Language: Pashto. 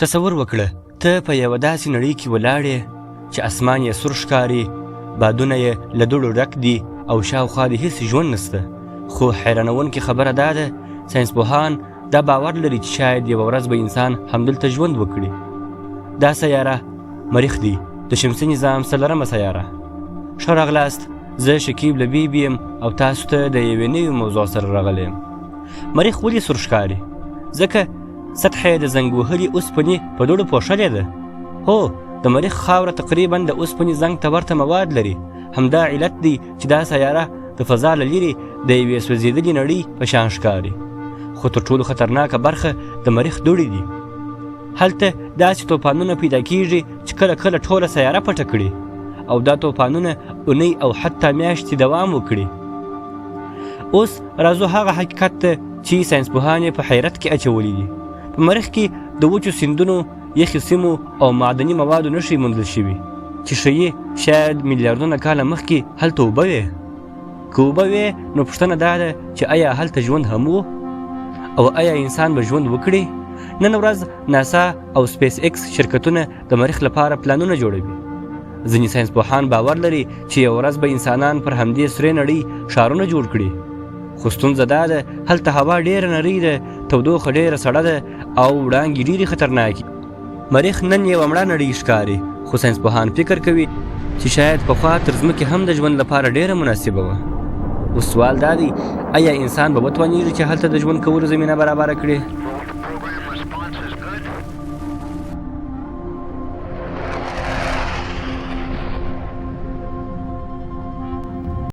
تصور وکړه ته په یوه داسې نړۍ کې ولاړې چې اسمان یې سور ښکاري، بادونه یې له دوړو ډک دي او شاوخوا دې هېڅ ژوند نسته. خو حیرانوونکې خبره دا ده ساینسپوهان دا باور لري چې شاید یوه ورځ به انسان همدلته ژوند وکړي. دا سیاره مریخ دی، د شمسي نظام 4مه سیاره. ښه راغلاست، زه شکیب لبیب یم او تاسو ته د یوې نوې موضوع سره راغلی یم. مریخ ولې سور ښکاري؟ ځکه سطحه یې د زنګ وهلي اوسپنې په دوړو پوښلې ده. هو، د مریخ خاوره تقریبا د اوسپنې زنګ ته ورته مواد لري. همدا علت دی چې دا سیاره د فضا له لرې د یوې سوځېدلې نړۍ په شان ښکاري. خو تر ټولو خطرناکه برخه د مریخ دوړې دي. هلته داسې توپانونه پیدا کیږي چې کله کله ټوله سیاره پټه کړي او دا توپانونه اونۍ او حتی میاشتې دوام وکړي. اوس راځو هغه حقیقت ته چې ساینسپوهان یې په حیرت کې اچولی دي. په مریخ کې د وچو سیندونو، یخي سیمو او معدني موادو نښې موندل شوي چې ښیي شاید میلیاردونه کاله مخکې هلته اوبه وې. که اوبه وې نو پوښتنه دا ده چې آیا هلته ژوند هم و او آیا انسان به ژوند وکړي؟ نن ورځ ناسا او سپیس ایکس شرکتونه د مریخ لپاره پلانونه جوړوي. ځینې ساینسپوهان باور لري چې یوه ورځ به انسانان پر همدې سرې نړۍ ښارونه جوړ کړي. خو ستونزه دا ده هلته هوا ډېره نرۍ ده، تودوخه ډېره سړه ده او وړانګې ډېرې خطرناکې. مریخ نن یوه مړه نړۍ ښکاري، خو ساینسپوهان فکر کوي چې شاید پخوا تر ځمکې هم د ژوند لپاره ډېره مناسبه وه. اوس سوال دا دی آیا انسان به وتوانیږي چې هلته د ژوند کولو زمینه برابره کړي؟